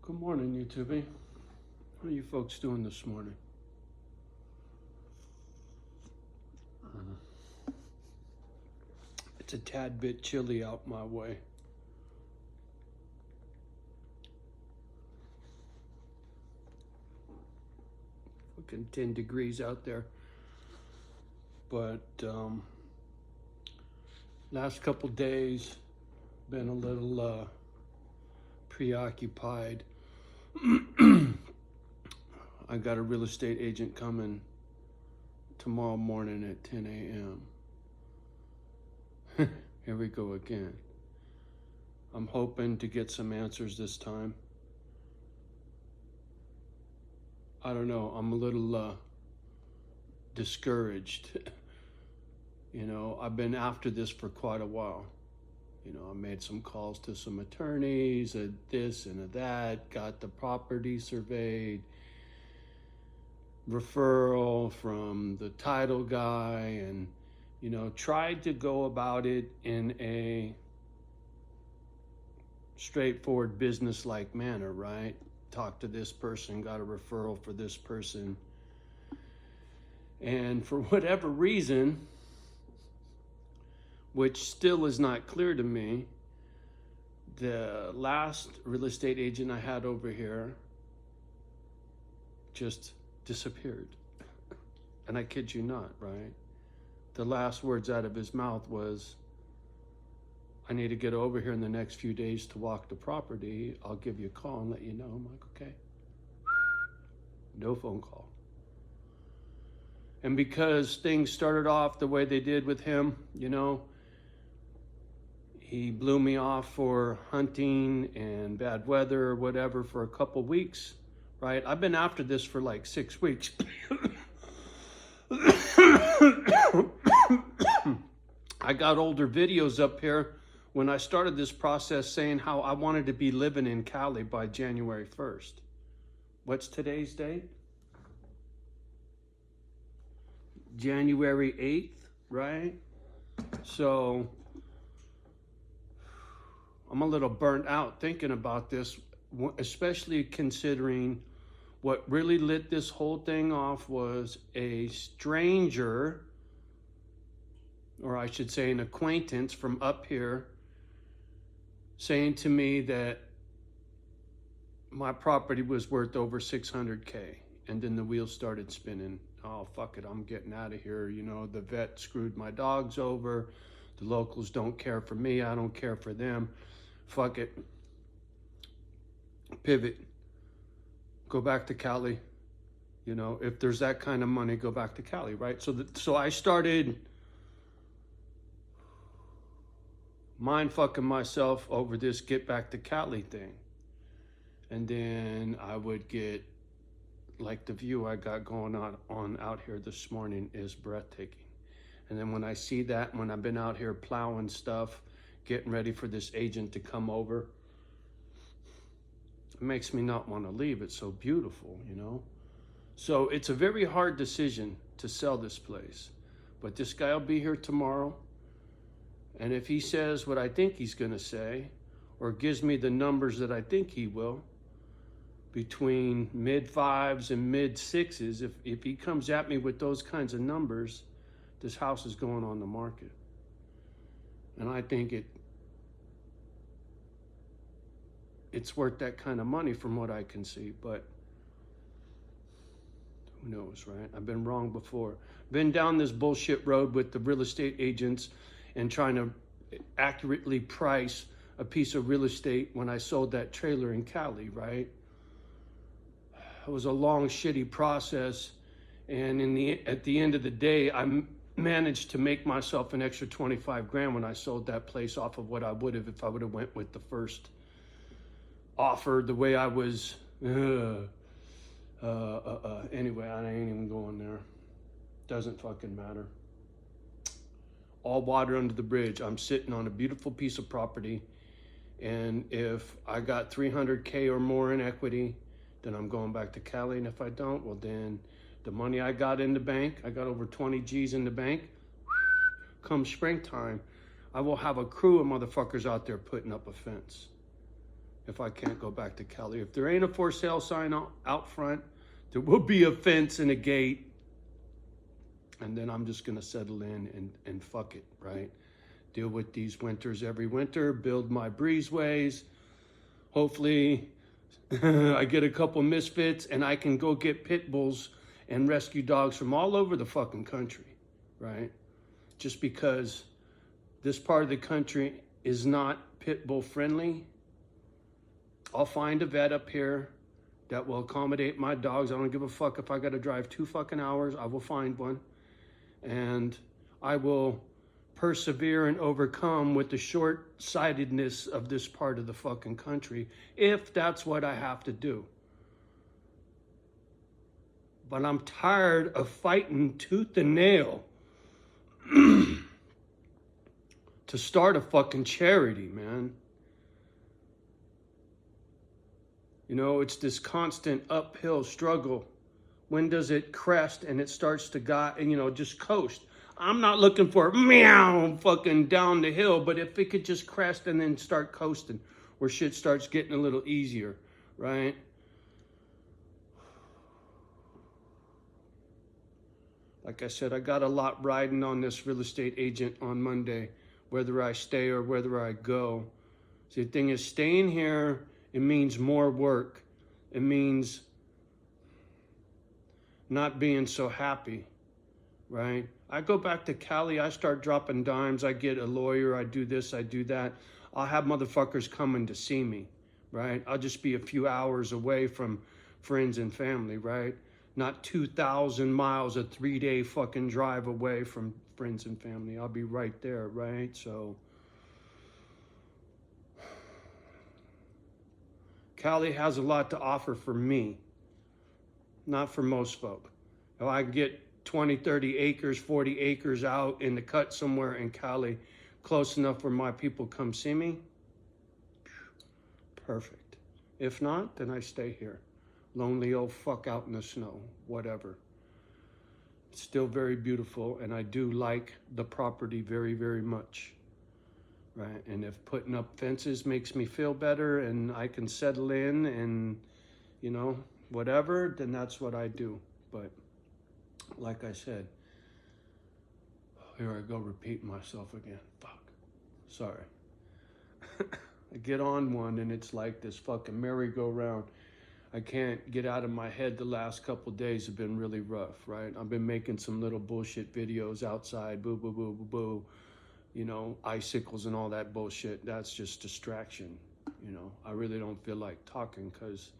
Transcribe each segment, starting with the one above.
Good morning, YouTube. What are you folks doing this morning? It's a tad bit chilly out my way. Fucking 10 degrees out there. But last couple days, been a little preoccupied. I got a real estate agent coming tomorrow morning at 10 a.m. Here we go again. I'm hoping to get some answers this time. I don't know, I'm a little discouraged. You know, I've been after this for quite a while. You know, I made some calls to some attorneys, this and that, got the property surveyed, referral from the title guy, and, you know, tried to go about it in a straightforward business-like manner, right? Talked to this person, got a referral for this person. And for whatever reason, which still is not clear to me, the last real estate agent I had over here just disappeared. And I kid you not, right? The last words out of his mouth was, I need to get over here in the next few days to walk the property. I'll give you a call and let you know. I'm like, okay. No phone call. And because things started off the way they did with him, you know, he blew me off for hunting and bad weather or whatever for a couple weeks, right? I've been after this for like 6 weeks. I got older videos up here when I started this process saying how I wanted to be living in Cali by January 1st. What's today's date? January 8th, right? So I'm a little burnt out thinking about this, especially considering what really lit this whole thing off was a stranger, or I should say an acquaintance from up here, saying to me that my property was worth over 600K. And then the wheels started spinning. Oh, fuck it, I'm getting out of here. You know, the vet screwed my dogs over. The locals don't care for me. I don't care for them. Fuck it. Pivot. Go back to Cali. You know, if there's that kind of money, go back to Cali, right? So I started mind fucking myself over this get back to Cali thing. And then I would get, like the view I got going on out here this morning is breathtaking. And then when I see that, when I've been out here plowing stuff, getting ready for this agent to come over, it makes me not want to leave. It's so beautiful, you know? So it's a very hard decision to sell this place. But this guy will be here tomorrow. And if he says what I think he's going to say, or gives me the numbers that I think he will, between mid-5s and mid-6s, if he comes at me with those kinds of numbers, this house is going on the market. And I think it's worth that kind of money from what I can see, but who knows, right? I've been wrong before. Been down this bullshit road with the real estate agents and trying to accurately price a piece of real estate when I sold that trailer in Cali, right? It was a long, shitty process, and at the end of the day, I managed to make myself an extra 25 grand when I sold that place off of what I would have if I would have went with the first offer the way I was. Anyway, I ain't even going there. Doesn't fucking matter. All water under the bridge. I'm sitting on a beautiful piece of property, and if I got 300K or more in equity, then I'm going back to Cali. And if I don't, well then the money I got in the bank, I got over 20 G's in the bank. Come springtime, I will have a crew of motherfuckers out there putting up a fence. if I can't go back to Cali. If there ain't a for sale sign out front, there will be a fence and a gate. And then I'm just going to settle in and fuck it, right? Deal with these winters every winter, build my breezeways. Hopefully I get a couple misfits and I can go get pit bulls and rescue dogs from all over the fucking country, right? Just because this part of the country is not pit bull friendly, I'll find a vet up here that will accommodate my dogs. I don't give a fuck if I got to drive 2 fucking hours. I will find one. And I will persevere and overcome with the short-sightedness of this part of the fucking country, if that's what I have to do. But I'm tired of fighting tooth and nail to start a fucking charity, man. You know, it's this constant uphill struggle. When does it crest and it starts to just coast? I'm not looking for meow fucking down the hill, but if it could just crest and then start coasting, where shit starts getting a little easier, right? Like I said, I got a lot riding on this real estate agent on Monday, whether I stay or whether I go. See, the thing is, staying here, it means more work. It means not being so happy, right? I go back to Cali, I start dropping dimes, I get a lawyer, I do this, I do that. I'll have motherfuckers coming to see me, right? I'll just be a few hours away from friends and family, right? Not 2,000 miles, a 3-day fucking drive away from friends and family. I'll be right there, right? So Cali has a lot to offer for me, not for most folk. If I get 20, 30 acres, 40 acres out in the cut somewhere in Cali, close enough where my people come see me, perfect. If not, then I stay here. Lonely old fuck out in the snow, whatever. It's still very beautiful, and I do like the property very, very much, right? And if putting up fences makes me feel better and I can settle in and, whatever, then that's what I do. But like I said, here I go repeating myself again. Fuck. Sorry. I get on one and it's like this fucking merry-go-round. I can't get out of my head. The last couple days have been really rough, right? I've been making some little bullshit videos outside, boo, boo, boo, boo, boo. Icicles and all that bullshit. That's just distraction. I really don't feel like talking because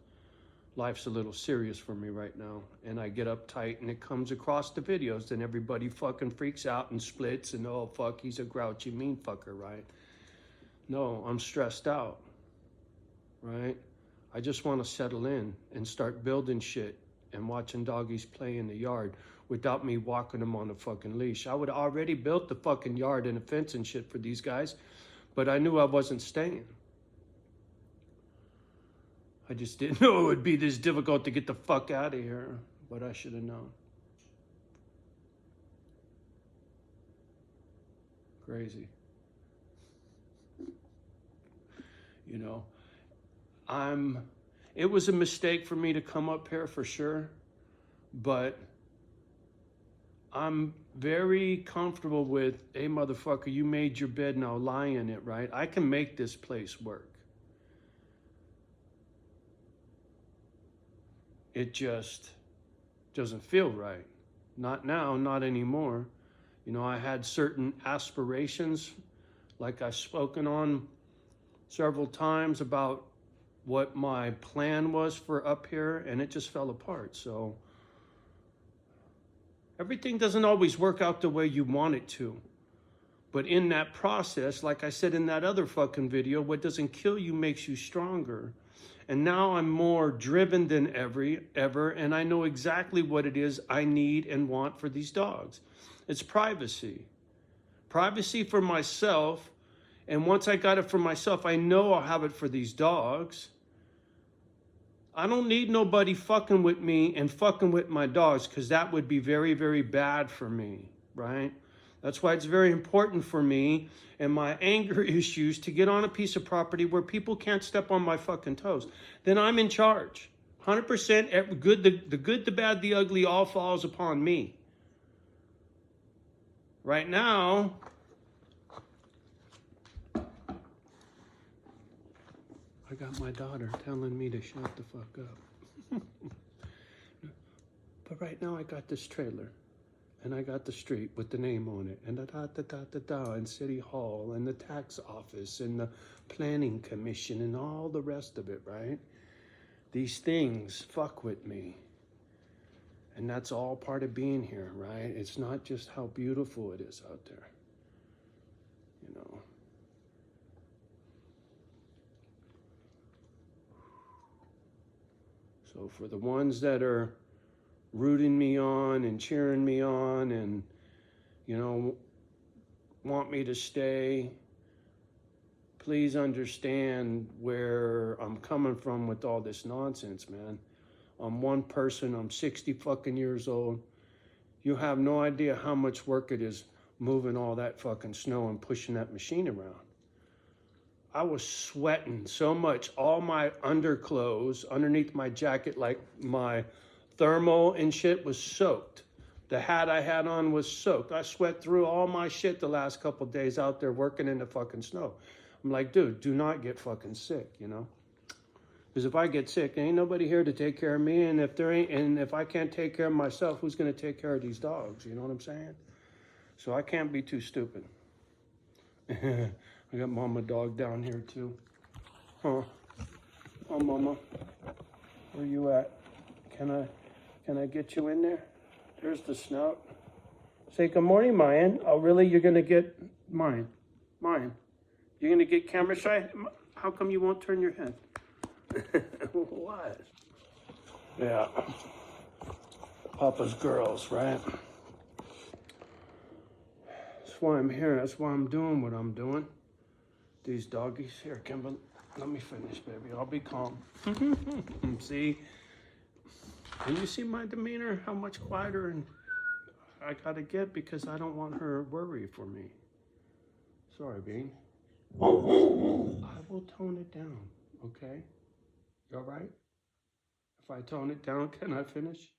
life's a little serious for me right now. And I get uptight and it comes across the videos. Then everybody fucking freaks out and splits and, oh, fuck, he's a grouchy mean fucker, right? No, I'm stressed out, right? I just want to settle in and start building shit and watching doggies play in the yard without me walking them on a fucking leash. I would already built the fucking yard and a fence and shit for these guys, but I knew I wasn't staying. I just didn't know it would be this difficult to get the fuck out of here, but I should have known. Crazy. It was a mistake for me to come up here for sure, but I'm very comfortable with, hey, motherfucker, you made your bed, now lie in it, right? I can make this place work. It just doesn't feel right. Not now, not anymore. I had certain aspirations, like I've spoken on several times about what my plan was for up here, and it just fell apart. So everything doesn't always work out the way you want it to. But in that process, like I said in that other fucking video, what doesn't kill you makes you stronger. And now I'm more driven than ever, and I know exactly what it is I need and want for these dogs. It's privacy. Privacy for myself, and once I got it for myself, I know I'll have it for these dogs. I don't need nobody fucking with me and fucking with my dogs, because that would be very, very bad for me, right? That's why it's very important for me and my anger issues to get on a piece of property where people can't step on my fucking toes. Then I'm in charge. 100% good, the good, the bad, the ugly all falls upon me. Right now, I got my daughter telling me to shut the fuck up. But right now I got this trailer. And I got the street with the name on it, and da-da-da-da-da-da, and City Hall, and the tax office, and the planning commission, and all the rest of it, right? These things fuck with me. And that's all part of being here, right? It's not just how beautiful it is out there, you know. So for the ones that are rooting me on and cheering me on and, you know, want me to stay, please understand where I'm coming from with all this nonsense, man. I'm one person, I'm 60 fucking years old. You have no idea how much work it is moving all that fucking snow and pushing that machine around. I was sweating so much, all my underclothes underneath my jacket, like my thermal and shit, was soaked. The hat I had on was soaked. I sweat through all my shit the last couple of days out there working in the fucking snow. I'm like, dude, do not get fucking sick, you know? Because if I get sick, ain't nobody here to take care of me, and if I can't take care of myself, who's gonna take care of these dogs? You know what I'm saying? So I can't be too stupid. I got Mama Dog down here too. Huh? Oh, Mama, where you at? Can I get you in there? There's the snout. Say good morning, Mayan. Oh, really? You're gonna get Mayan? Mayan, you're gonna get camera shy? How come you won't turn your head? What? Yeah. Papa's girls, right? That's why I'm here. That's why I'm doing what I'm doing. These doggies. Here, Kimberly, let me finish, baby. I'll be calm. See? And you see my demeanor, how much quieter and I gotta get, because I don't want her worry for me. Sorry, Bean. I will tone it down, okay? You all right? If I tone it down, can I finish?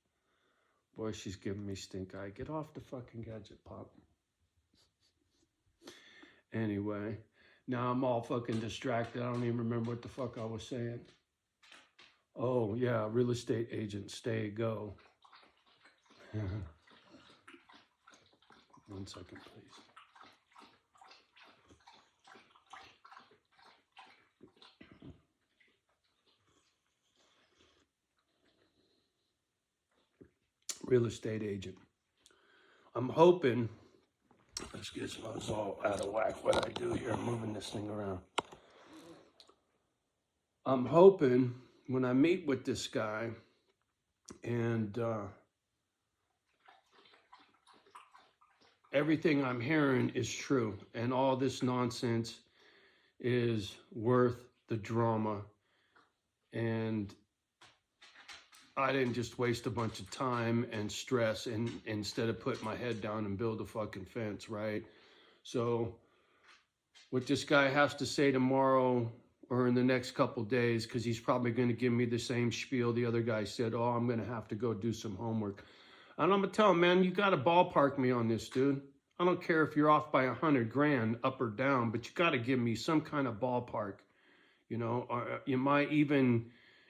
Boy, she's giving me stink eye. Get off the fucking gadget, Pop. Anyway, now I'm all fucking distracted. I don't even remember what the fuck I was saying. Oh, yeah, real estate agent, stay, go. 1 second, please. Real estate agent. I'm hoping, excuse me, I was all out of whack what I do here, I'm moving this thing around. I'm hoping when I meet with this guy and everything I'm hearing is true and all this nonsense is worth the drama, and I didn't just waste a bunch of time and stress and instead of put my head down and build a fucking fence, right? So what this guy has to say tomorrow or in the next couple days, because he's probably going to give me the same spiel the other guy said, oh, I'm going to have to go do some homework. And I'm going to tell him, man, you got to ballpark me on this, dude. I don't care if you're off by 100 grand up or down, but you got to give me some kind of ballpark, you know, or you might even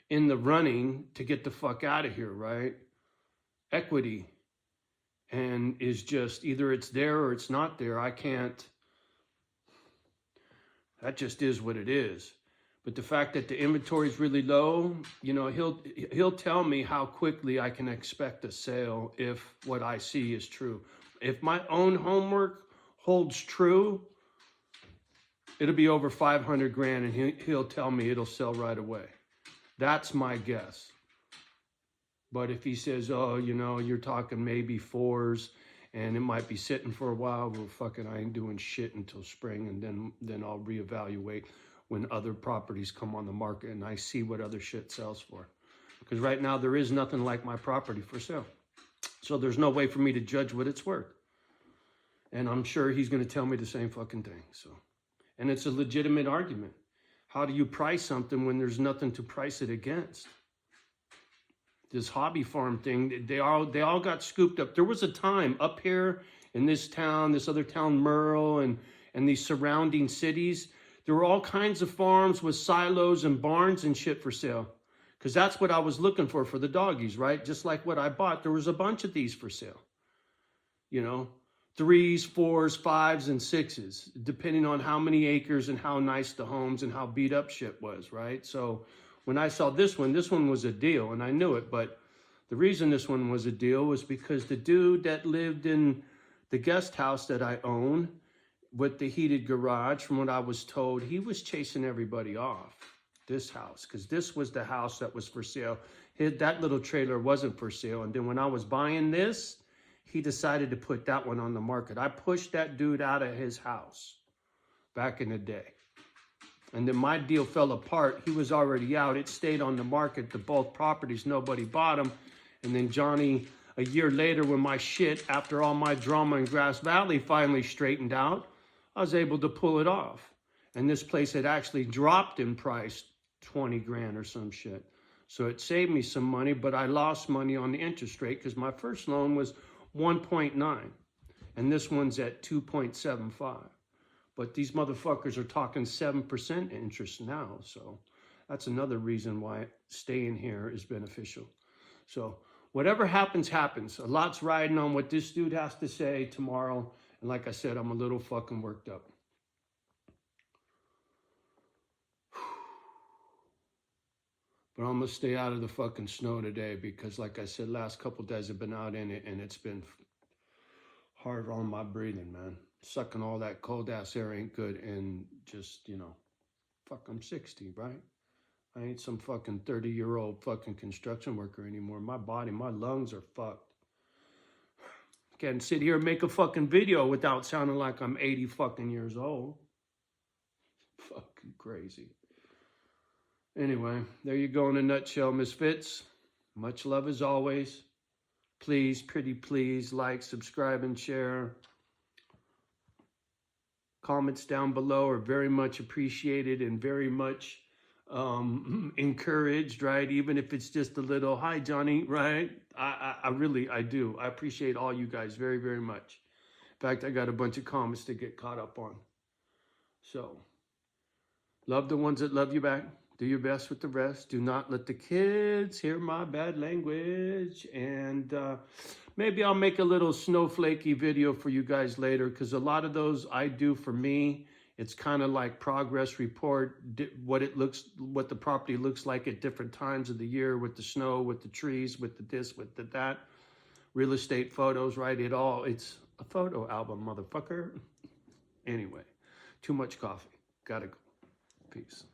in the running to get the fuck out of here, right? Equity. And is just either it's there or it's not there. I can't, that just is what it is. But the fact that the inventory is really low, you know, he'll tell me how quickly I can expect a sale if what I see is true. If my own homework holds true, it'll be over 500 grand and he'll tell me it'll sell right away. That's my guess. But if he says, oh, you know, you're talking maybe fours and it might be sitting for a while, well, fucking, I ain't doing shit until spring, and then I'll reevaluate when other properties come on the market and I see what other shit sells for. Because right now there is nothing like my property for sale. So there's no way for me to judge what it's worth. And I'm sure he's going to tell me the same fucking thing. So, and it's a legitimate argument. How do you price something when there's nothing to price it against? This hobby farm thing, they all got scooped up. There was a time up here in this town, this other town, Merle, and these surrounding cities, there were all kinds of farms with silos and barns and shit for sale. Because that's what I was looking for the doggies, right? Just like what I bought, there was a bunch of these for sale. You know, 3s, 4s, 5s, and 6s, depending on how many acres and how nice the homes and how beat up shit was, right? So when I saw this one was a deal, and I knew it. But the reason this one was a deal was because the dude that lived in the guest house that I own with the heated garage, from what I was told, he was chasing everybody off this house, because this was the house that was for sale. That little trailer wasn't for sale. And then when I was buying this, he decided to put that one on the market. I pushed that dude out of his house back in the day. And then my deal fell apart. He was already out. It stayed on the market, the both properties. Nobody bought them. And then Johnny, a year later, when my shit, after all my drama in Grass Valley finally straightened out, I was able to pull it off. And this place had actually dropped in price 20 grand or some shit. So it saved me some money, but I lost money on the interest rate because my first loan was 1.9 and this one's at 2.75. But these motherfuckers are talking 7% interest now. So that's another reason why staying here is beneficial. So whatever happens, happens. A lot's riding on what this dude has to say tomorrow. And like I said, I'm a little fucking worked up. But I'm going to stay out of the fucking snow today because, like I said, last couple of days I've been out in it and it's been hard on my breathing, man. Sucking all that cold ass air ain't good. And just, you know, fuck, I'm 60, right? I ain't some fucking 30-year-old fucking construction worker anymore. My body, my lungs are fucked. Can't sit here and make a fucking video without sounding like I'm 80 fucking years old. Fucking crazy. Anyway, there you go in a nutshell, Misfits. Much love as always. Please, pretty please, like, subscribe, and share. Comments down below are very much appreciated and very much encouraged, right? Even if it's just a little, hi, Johnny, right? I really do. I appreciate all you guys very, very much. In fact, I got a bunch of comments to get caught up on. So, love the ones that love you back. Do your best with the rest. Do not let the kids hear my bad language. And maybe I'll make a little snowflakey video for you guys later, because a lot of those I do for me. It's kind of like progress report, what the property looks like at different times of the year, with the snow, with the trees, with the this, with the that. Real estate photos, right? It's a photo album, motherfucker. Anyway, too much coffee. Gotta go. Peace.